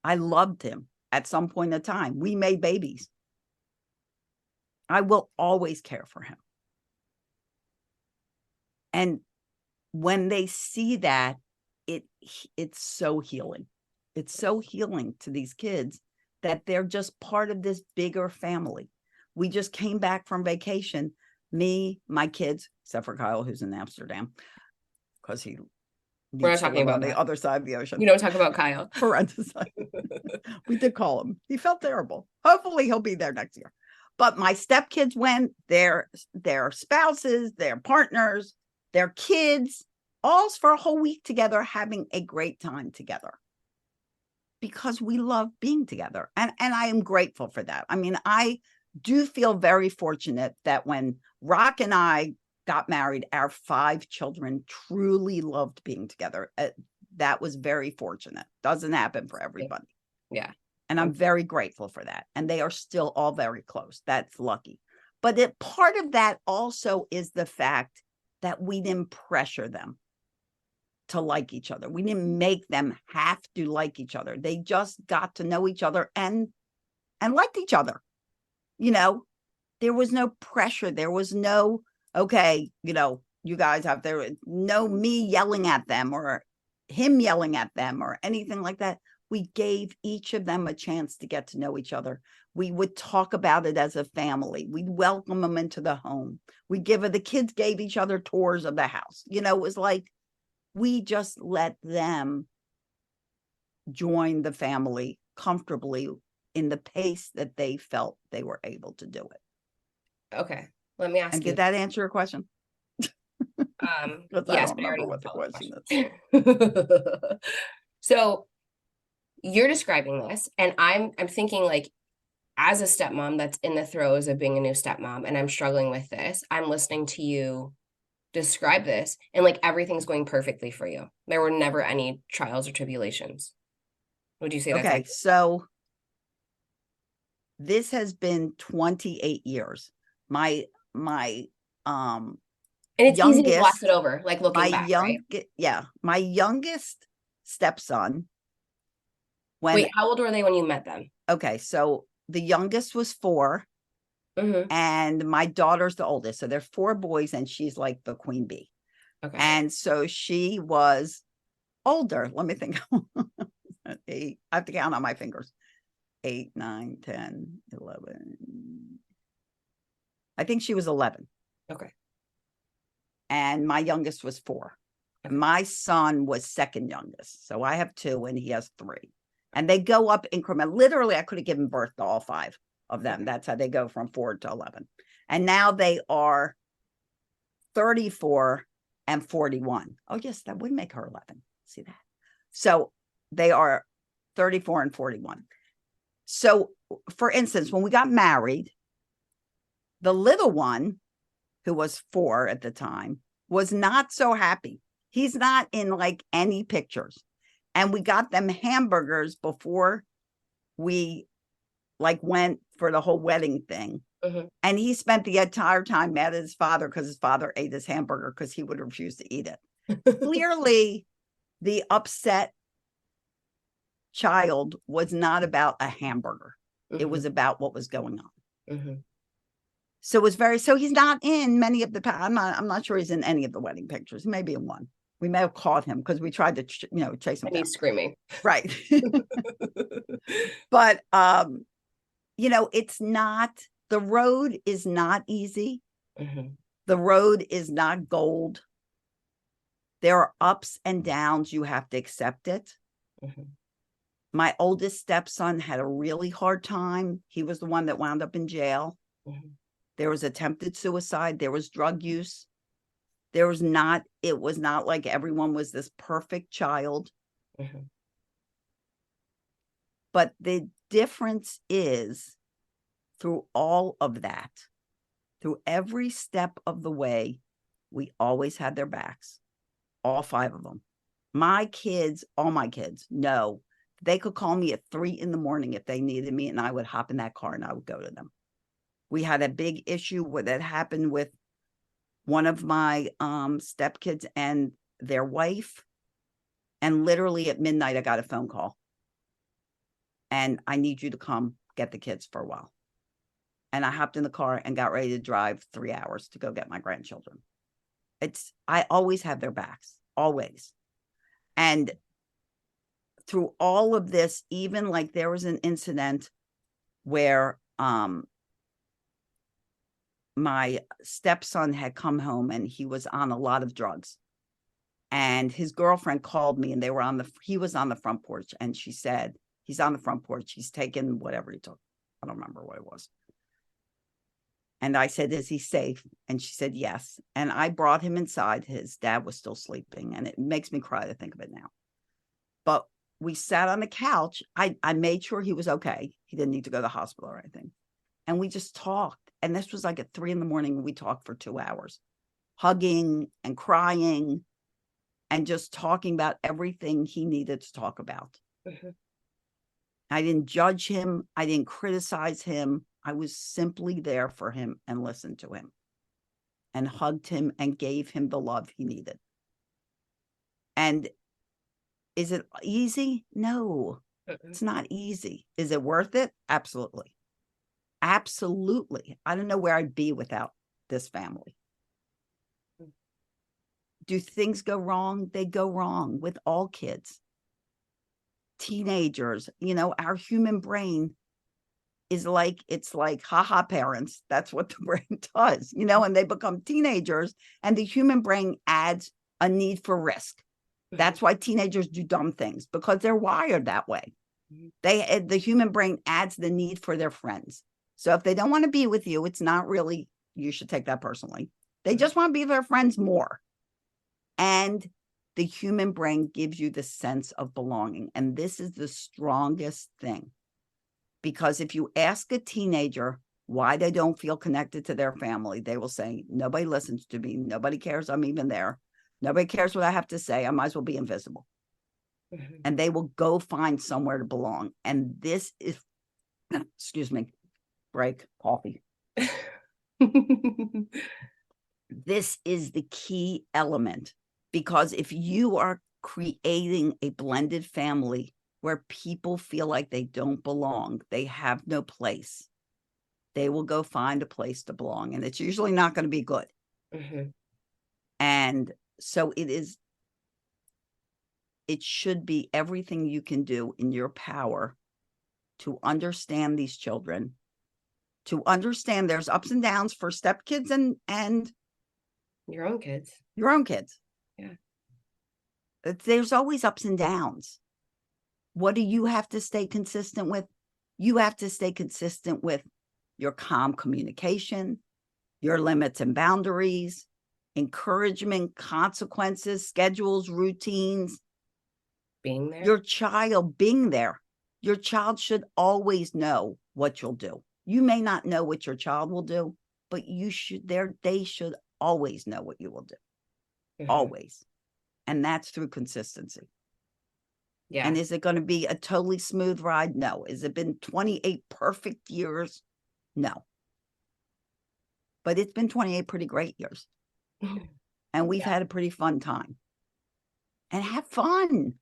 I loved him at some point in time. We made babies. I will always care for him. And when they see that, it's so healing. It's so healing to these kids that they're just part of this bigger family. We just came back from vacation, me, my kids, except for Kyle, who's in Amsterdam, because he We're not needs to talking live about on the that. other side of the ocean. We don't talk about Kyle. Parenthesis. We did call him. He felt terrible. Hopefully he'll be there next year. But my stepkids went, their spouses, their partners, their kids, all for a whole week together, having a great time together. Because we love being together. And I am grateful for that. I mean, I do feel very fortunate that when Rock and I got married, our 5 children truly loved being together. That was very fortunate. Doesn't happen for everybody. Yeah. And I'm very grateful for that. And they are still all very close. That's lucky. But part of that also is the fact that we didn't pressure them to like each other. We didn't make them have to like each other. They just got to know each other and liked each other. There was no pressure. There was no, okay, you guys have no me yelling at them or him yelling at them or anything like that. We gave each of them a chance to get to know each other. We would talk about it as a family. We'd welcome them into the home. The kids gave each other tours of the house. It was like, we just let them join the family comfortably in the pace that they felt they were able to do it. Okay. Let me ask and you. Did that answer your question? Yes, I don't remember what the question is. So you're describing this, and I'm thinking, like, as a stepmom that's in the throes of being a new stepmom, and I'm struggling with this, I'm listening to you describe this, and like everything's going perfectly for you. There were never any trials or tribulations. Would you say that's okay? So this has been 28 years. My and it's easy to gloss it over, like looking back, right? Yeah, my youngest stepson. Wait, how old were they when you met them? Okay, so the youngest was 4. Mm-hmm. And my daughter's the oldest. So they're 4 boys and she's like the queen bee. Okay. And so she was older. Let me think. 8. I have to count on my fingers. 8, 9, 10, 11. I think she was 11. Okay. And my youngest was 4. Okay. My son was second youngest. So I have 2 and he has 3. And they go up increment. Literally, I could have given birth to all 5 of them. That's how they go from 4 to 11. And now they are 34 and 41. Oh, yes, that would make her 11. See that? So they are 34 and 41. So, for instance, when we got married, the little one, who was 4 at the time, was not so happy. He's not in like any pictures. And we got them hamburgers before we went for the whole wedding thing. Mm-hmm. And he spent the entire time mad at his father because his father ate his hamburger because he would refuse to eat it. Clearly, the upset child was not about a hamburger. Mm-hmm. It was about what was going on. Mm-hmm. So it was so he's not in many of the, I'm not sure he's in any of the wedding pictures. He may be in one. We may have caught him because we tried to, chase him And down. he's screaming. Right. But, it's not, the road is not easy. Mm-hmm. The road is not gold. There are ups and downs. You have to accept it. Mm-hmm. My oldest stepson had a really hard time. He was the one that wound up in jail. Mm-hmm. There was attempted suicide. There was drug use. It was not like everyone was this perfect child. Mm-hmm. But the difference is, through all of that, through every step of the way, we always had their backs, all 5 of them. All my kids know they could call me at 3 a.m. if they needed me, and I would hop in that car and I would go to them. We had a big issue that happened with one of my stepkids and their wife. And literally at midnight, I got a phone call. And I need you to come get the kids for a while. And I hopped in the car and got ready to drive 3 hours to go get my grandchildren. I always have their backs, always. And through all of this, even like there was an incident where my stepson had come home and he was on a lot of drugs. And his girlfriend called me and he was on the front porch, and she said, he's on the front porch. He's taken whatever he took. I don't remember what it was. And I said, is he safe? And she said, yes. And I brought him inside. His dad was still sleeping, and it makes me cry to think of it now. But we sat on the couch. I made sure he was okay. He didn't need to go to the hospital or anything. And we just talked. And this was like at 3 a.m. and we talked for 2 hours, hugging and crying and just talking about everything he needed to talk about. Mm-hmm. I didn't judge him. I didn't criticize him. I was simply there for him and listened to him and hugged him and gave him the love he needed. And is it easy? No, it's not easy. Is it worth it? Absolutely. Absolutely. I don't know where I'd be without this family. Do things go wrong? They go wrong with all kids. Teenagers, our human brain is like, it's like, haha, parents. That's what the brain does, and they become teenagers, and the human brain adds a need for risk. Mm-hmm. That's why teenagers do dumb things, because they're wired that way. Mm-hmm. The human brain adds the need for their friends. So if they don't want to be with you, it's not really, you should take that personally. They just want to be their friends more. And the human brain gives you the sense of belonging. And this is the strongest thing. Because if you ask a teenager why they don't feel connected to their family, they will say, nobody listens to me. Nobody cares I'm even there. Nobody cares what I have to say. I might as well be invisible. Mm-hmm. And they will go find somewhere to belong. And this is, excuse me, break, coffee. This is the key element, because if you are creating a blended family where people feel like they don't belong, they have no place, they will go find a place to belong. And it's usually not going to be good. Mm-hmm. And so it should be everything you can do in your power to understand these children, to understand there's ups and downs for stepkids and your own kids. Yeah. There's always ups and downs. What do you have to stay consistent with? You have to stay consistent with your calm communication, your limits and boundaries, encouragement, consequences, schedules, routines. Being there. Your child being there. Your child should always know what you'll do. You may not know what your child will do, but they should always know what you will do. Mm-hmm. Always. And that's through consistency. Yeah. And is it going to be a totally smooth ride? No. Has it been 28 perfect years? No. But it's been 28 pretty great years. And we've had a pretty fun time. And have fun.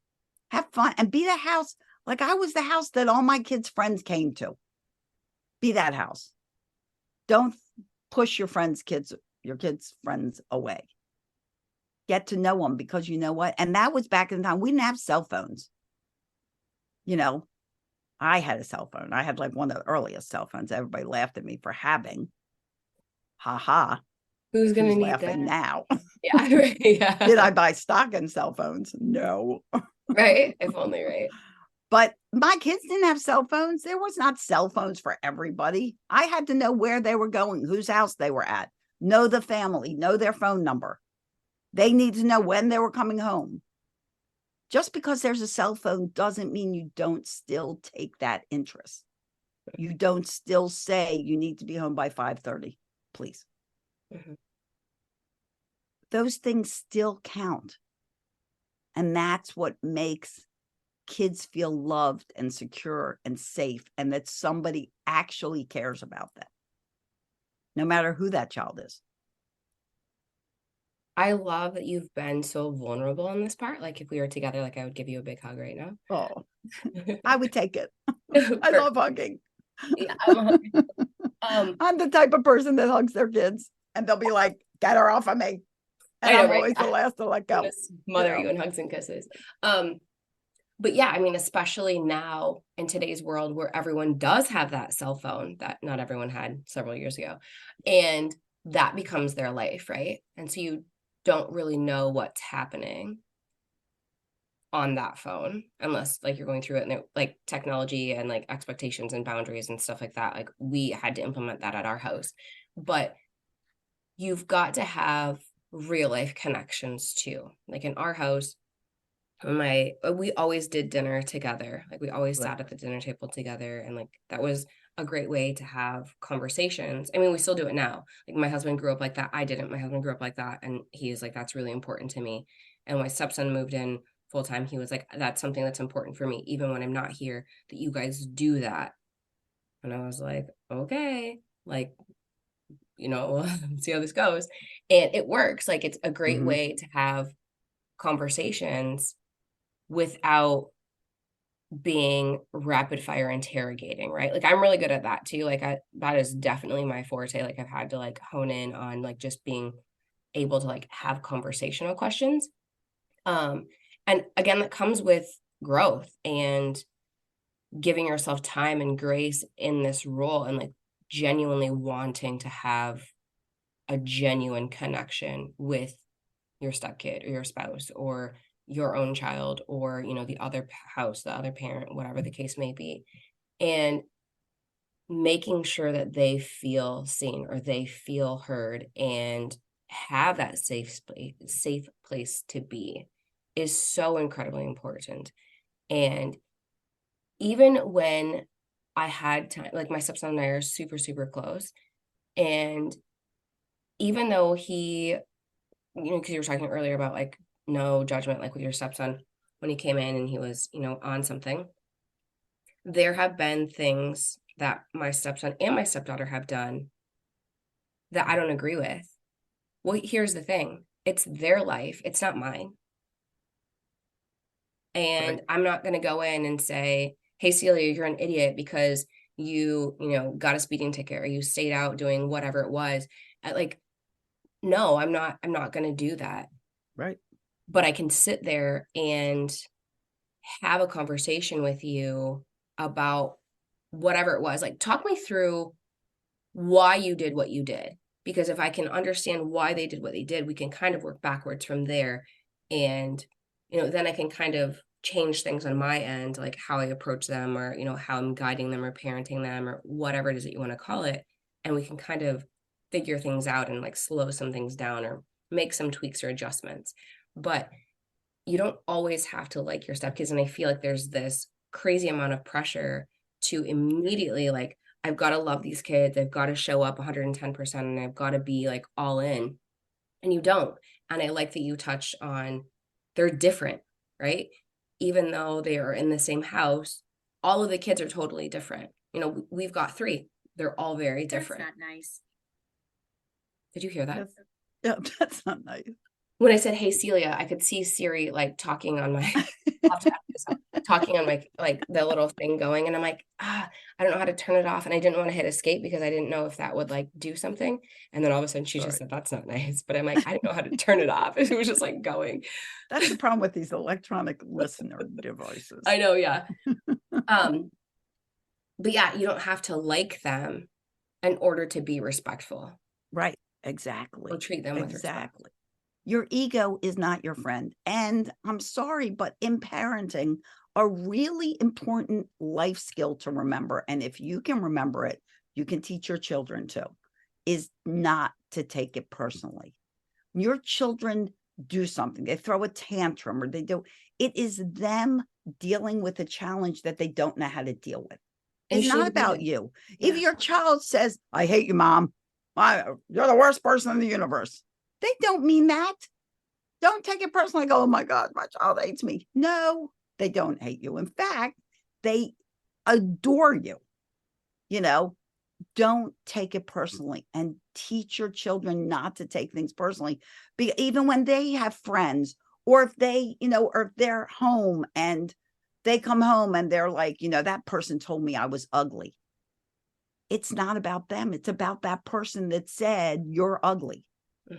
Have fun. And be the house. Like I was the house that all my kids' friends came to. Be that house. Don't push your kids' friends away. Get to know them, because you know what? And that was back in the time we didn't have cell phones. I had a cell phone. I had like one of the earliest cell phones. Everybody laughed at me for having. Ha ha. Who's gonna Who's need laughing that? now? Yeah, right. Yeah. Did I buy stock in cell phones? No. Right? If only, right? But my kids didn't have cell phones. There was not cell phones for everybody. I had to know where they were going, whose house they were at, know the family, know their phone number. They need to know when they were coming home. Just because there's a cell phone doesn't mean you don't still take that interest. You don't still say you need to be home by 5:30, please. Mm-hmm. Those things still count. And that's what makes kids feel loved and secure and safe, and that somebody actually cares about them, no matter who that child is. I love that you've been so vulnerable in this part. Like if we were together, like I would give you a big hug right now. Oh, I would take it. I love hugging. Yeah, I'm the type of person that hugs their kids, and they'll be like, "Get her off of me," and I know, I'm right? always the last to let go. Smother you in hugs and kisses. But yeah, I mean, especially now in today's world where everyone does have that cell phone that not everyone had several years ago, and that becomes their life, right? And so you don't really know what's happening on that phone unless like you're going through it, and like technology and like expectations and boundaries and stuff like that. Like we had to implement that at our house, but you've got to have real life connections too. Like in our house, we always did dinner together. Like we always sat at the dinner table together, and like that was a great way to have conversations. I mean, we still do it now. Like my husband grew up like that. I didn't. My husband grew up like that, and he's like, that's really important to me. And my stepson moved in full time. He was like, that's something that's important for me, even when I'm not here, that you guys do that. And I was like, okay, like, see how this goes. And it works. Like it's a great way to have conversations without being rapid fire interrogating, right? Like I'm really good at that too. Like that is definitely my forte. Like I've had to like hone in on like just being able to like have conversational questions. And again, that comes with growth and giving yourself time and grace in this role, and like genuinely wanting to have a genuine connection with your stepkid or your spouse or your own child, or the other house, the other parent, whatever the case may be, and making sure that they feel seen or they feel heard and have that safe place to be is so incredibly important. And even when I had time, like my stepson and I are super super close, and even though he, because you were talking earlier about like no judgment, like with your stepson, when he came in and he was, on something, there have been things that my stepson and my stepdaughter have done that I don't agree with. Well, here's the thing. It's their life. It's not mine. And I'm not going to go in and say, hey, Celia, you're an idiot because you got a speeding ticket or you stayed out doing whatever it was. Like, no, I'm not going to do that. Right. But I can sit there and have a conversation with you about whatever it was. Like, talk me through why you did what you did. Because if I can understand why they did what they did, we can kind of work backwards from there. And, then I can kind of change things on my end, like how I approach them, or, how I'm guiding them or parenting them or whatever it is that you want to call it. And we can kind of figure things out and like slow some things down or make some tweaks or adjustments. But you don't always have to like your stepkids. And I feel like there's this crazy amount of pressure to immediately like, I've got to love these kids. I've got to show up 110%, and I've got to be like all in. And you don't. And I like that you touched on they're different, right? Even though they are in the same house, all of the kids are totally different. We've got 3. They're all very different. That's not nice. Did you hear that? Yeah, that's not nice. when I said, "Hey Celia," I could see Siri like talking on my I'll have to add this up, talking on my like the little thing going, and I'm like, I don't know how to turn it off, and I didn't want to hit escape because I didn't know if that would like do something. And then all of a sudden she just Sorry. said, "That's not nice." But I'm like, I didn't know how to turn it off. It was just like going. That's the problem with these electronic listener devices. I know, yeah. Um, but yeah, you don't have to like them in order to be respectful Right. or Exactly. treat them with respect. Exactly. Your ego is not your friend. And I'm sorry, but in parenting, a really important life skill to remember, and if you can remember it, you can teach your children too, is not to take it personally. Your children do something, they throw a tantrum or they do, it is them dealing with a challenge that they don't know how to deal with. And It's you not shouldn't be about there. you. Yeah. If your child says, I hate you, mom, you're the worst person in the universe, they don't mean that. Don't take it personally. Go, oh my God, my child hates me. No, they don't hate you. In fact, they adore you. You know, don't take it personally and teach your children not to take things personally. Even when they have friends, or if they, or if they're home and they come home and they're like, that person told me I was ugly. It's not about them. It's about that person that said you're ugly,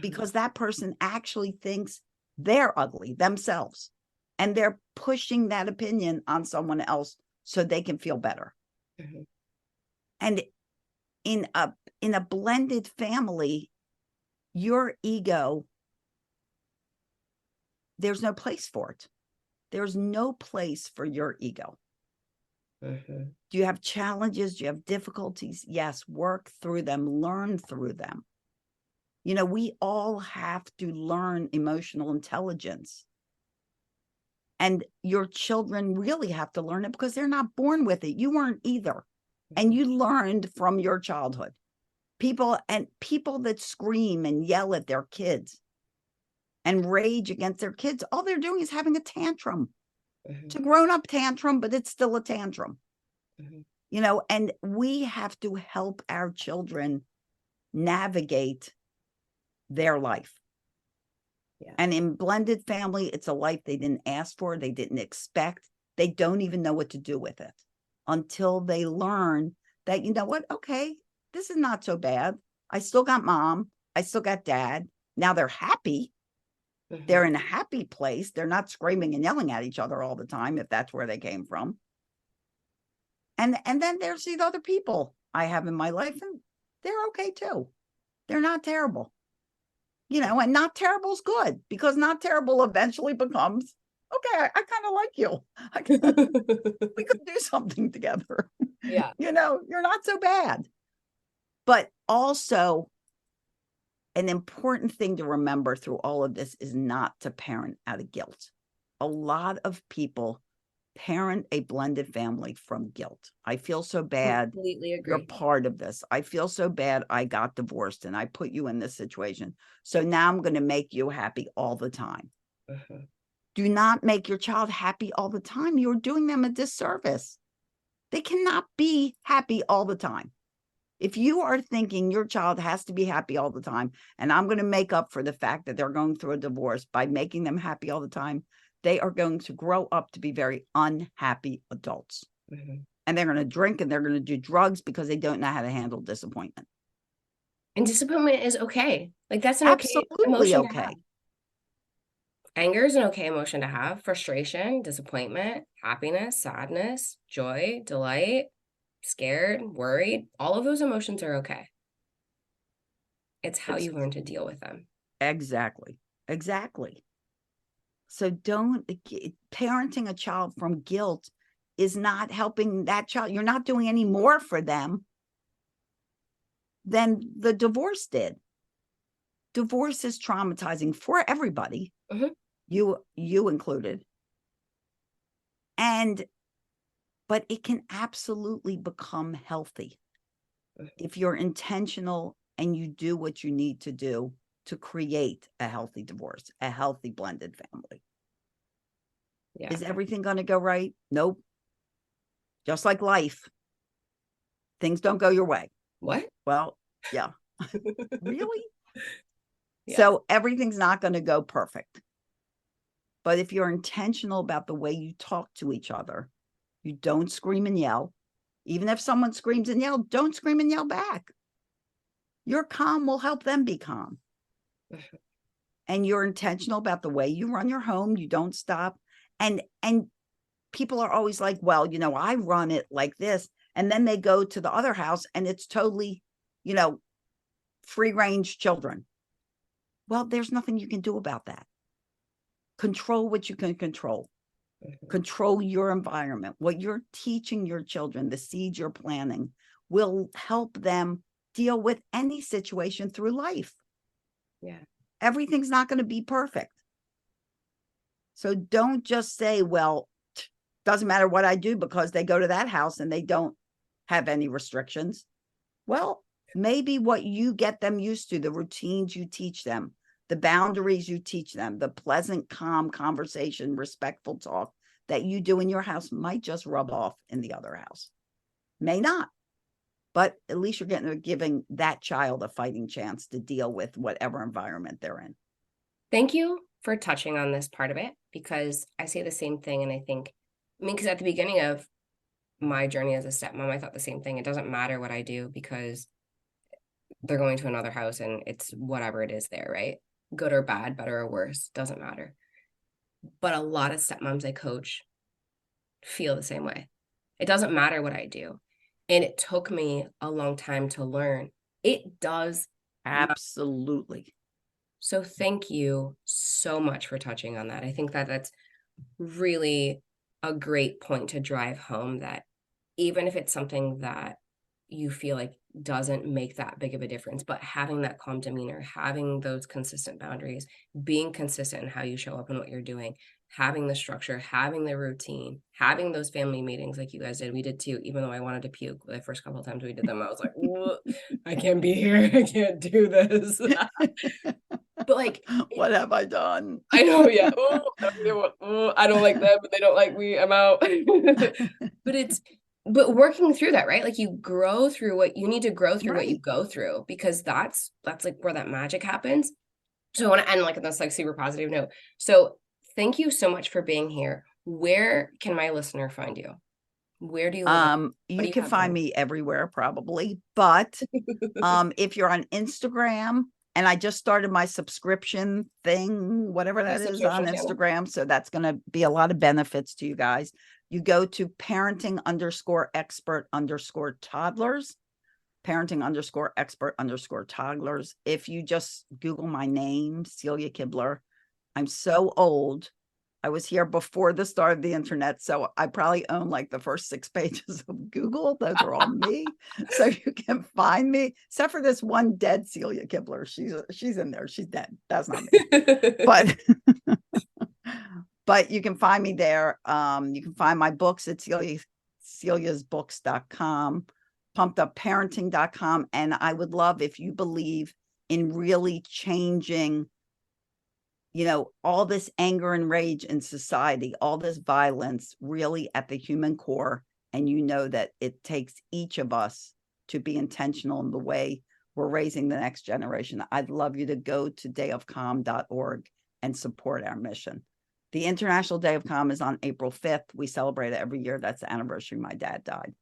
because that person actually thinks they're ugly themselves. And they're pushing that opinion on someone else so they can feel better. Mm-hmm. And in a blended family, your ego, there's no place for it. There's no place for your ego. Mm-hmm. Do you have challenges? Do you have difficulties? Yes, work through them, learn through them. We all have to learn emotional intelligence. And your children really have to learn it because they're not born with it. You weren't either. And you learned from your childhood. People that scream and yell at their kids and rage against their kids, all they're doing is having a tantrum. Mm-hmm. It's a grown-up tantrum, but it's still a tantrum. Mm-hmm. And we have to help our children navigate their life. Yeah. And in blended family, it's a life they didn't ask for, they didn't expect. They don't even know what to do with it until they learn that, what? Okay, this is not so bad. I still got mom. I still got dad. Now they're happy. Mm-hmm. They're in a happy place. They're not screaming and yelling at each other all the time, if that's where they came from. And then there's these other people I have in my life, and they're okay too. They're not terrible. And not terrible is good, because not terrible eventually becomes, okay, I kind of like you. We could do something together. Yeah. You're not so bad. But also, an important thing to remember through all of this is not to parent out of guilt. A lot of people parent a blended family from guilt. I feel so bad. Completely agree. You're part of this. I feel so bad. I got divorced and I put you in this situation. So now I'm going to make you happy all the time. Mm-hmm. Do not make your child happy all the time. You're doing them a disservice. They cannot be happy all the time. If you are thinking your child has to be happy all the time, and I'm going to make up for the fact that they're going through a divorce by making them happy all the time, they are going to grow up to be very unhappy adults. Mm-hmm. And they're going to drink and they're going to do drugs because they don't know how to handle disappointment. And disappointment is okay. Like, that's an okay Absolutely emotion to okay. have. Anger is an okay emotion to have. Frustration, disappointment, happiness, sadness, joy, delight, scared, worried. All of those emotions are okay. It's how you learn to deal with them. Exactly. So parenting a child from guilt is not helping that child. You're not doing any more for them than the divorce did. Divorce is traumatizing for everybody, Mm-hmm. you included. But it can absolutely become healthy if you're intentional and you do what you need to do to create a healthy divorce, a healthy blended family. Yeah. Is everything going to go right? Nope. Just like life, things don't go your way. What? Well, yeah. Really? Yeah. So everything's not going to go perfect. But if you're intentional about the way you talk to each other, you don't scream and yell. Even if someone screams and yells, don't scream and yell back. Your calm will help them be calm. And you're intentional about the way you run your home. You don't stop. And people are always like, well, I run it like this. And then they go to the other house and it's totally, free range children. Well, there's nothing you can do about that. Control what you can control. Control your environment. What you're teaching your children, the seeds you're planting, will help them deal with any situation through life. Yeah. Everything's not going to be perfect. So don't just say, well, doesn't matter what I do because they go to that house and they don't have any restrictions. Well, maybe what you get them used to, the routines you teach them, the boundaries you teach them, the pleasant, calm conversation, respectful talk that you do in your house might just rub off in the other house. May not. But at least you're giving that child a fighting chance to deal with whatever environment they're in. Thank you for touching on this part of it, because I say the same thing. And because at the beginning of my journey as a stepmom, I thought the same thing. It doesn't matter what I do because they're going to another house and it's whatever it is there, right? Good or bad, better or worse, doesn't matter. But a lot of stepmoms I coach feel the same way. It doesn't matter what I do. And it took me a long time to learn. It does. Absolutely. So thank you so much for touching on that. I think that that's really a great point to drive home, that even if it's something that you feel like doesn't make that big of a difference, but having that calm demeanor, having those consistent boundaries, being consistent in how you show up and what you're doing, having the structure, having the routine, having those family meetings like you guys did. We did too, even though I wanted to puke the first couple of times we did them. I was like, I can't be here. I can't do this. But like, what have I done? I know, yeah. I don't like them, but they don't like me. I'm out. But working through that, right? Like, you grow through what you need to grow through, what you go through, because that's like where that magic happens. So I want to end like on this like super positive note. So thank you so much for being here. Where can my listener find you? Where do you live? You can find me everywhere probably, but if you're on Instagram, and I just started my subscription thing, whatever that is, on Instagram. So that's going to be a lot of benefits to you guys. You go to parenting_expert_toddlers, parenting_expert_toddlers. If you just Google my name, Celia Kibler, I'm so old. I was here before the start of the internet, so I probably own like the first 6 pages of Google. Those are all me. So you can find me, except for this one dead Celia Kibler. She's in there. She's dead. That's not me. But you can find me there. You can find my books at celiasbooks.com, pumpedupparenting.com. And I would love if you believe in really changing all this anger and rage in society, all this violence really at the human core. And that it takes each of us to be intentional in the way we're raising the next generation. I'd love you to go to dayofcalm.org and support our mission. The International Day of Calm is on April 5th. We celebrate it every year. That's the anniversary my dad died.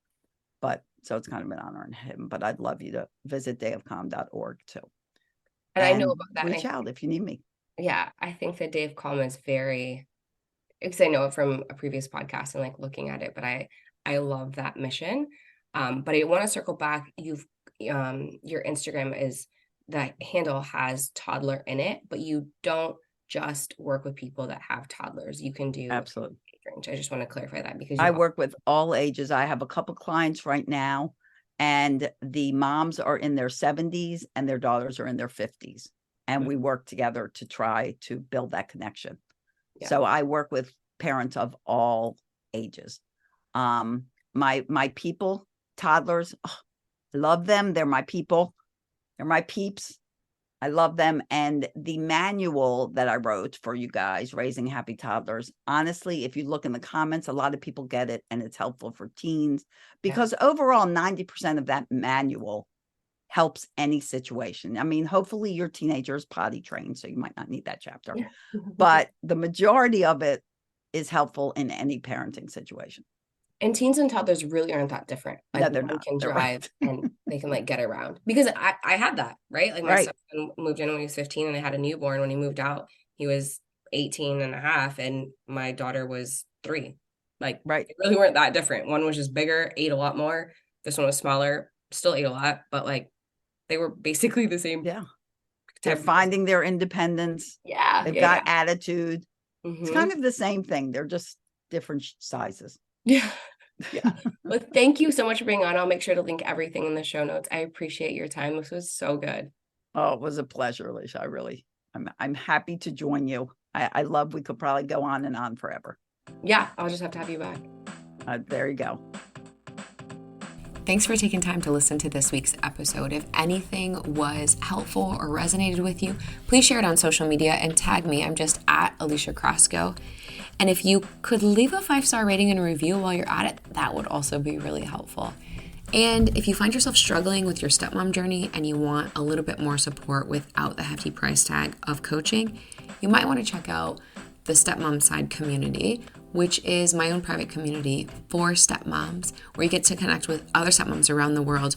So it's kind of an honor in him. But I'd love you to visit dayofcalm.org too. And I know about that. Reach out if you need me. Yeah, I think that Day of Calm is very, because I know it from a previous podcast and like looking at it, but I love that mission. But I want to circle back. Your Instagram is, that handle has toddler in it, but you don't just work with people that have toddlers. You can do absolutely. I just want to clarify that, because I work with all ages. I have a couple clients right now, and the moms are in their 70s and their daughters are in their 50s. And we work together to try to build that connection. Yeah. So I work with parents of all ages. My people, toddlers, I love them. They're my people. They're my peeps. I love them. And the manual that I wrote for you guys, Raising Happy Toddlers, honestly, if you look in the comments, a lot of people get it and it's helpful for teens, because overall 90% of that manual helps any situation. I mean, hopefully your teenager is potty trained, so you might not need that chapter, but the majority of it is helpful in any parenting situation. And teens and toddlers really aren't that different. Like, No, they're one not. can They're drive right. and they can like get around. Because I had that, right? Like, my Right. son moved in when he was 15 and I had a newborn. When he moved out, he was 18 and a half and my daughter was 3. Like, Right. they really weren't that different. One was just bigger, ate a lot more. This one was smaller, still ate a lot, but like they were basically the same. Yeah. They're finding their independence. Yeah. They've got attitude. Mm-hmm. It's kind of the same thing. They're just different sizes. Yeah. Yeah. Well, thank you so much for being on. I'll make sure to link everything in the show notes. I appreciate your time. This was so good. Oh, it was a pleasure, Alicia. I'm happy to join you. I love, we could probably go on and on forever. Yeah. I'll just have to have you back. There you go. Thanks for taking time to listen to this week's episode. If anything was helpful or resonated with you, please share it on social media and tag me. I'm just at Alicia Crosco. And if you could leave a 5-star rating and review while you're at it, that would also be really helpful. And if you find yourself struggling with your stepmom journey and you want a little bit more support without the hefty price tag of coaching, you might want to check out the Stepmom Side community, which is my own private community for stepmoms, where you get to connect with other stepmoms around the world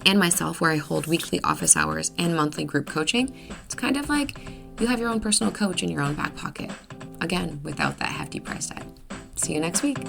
and myself, where I hold weekly office hours and monthly group coaching. It's kind of like you have your own personal coach in your own back pocket. Again, without that hefty price tag. See you next week.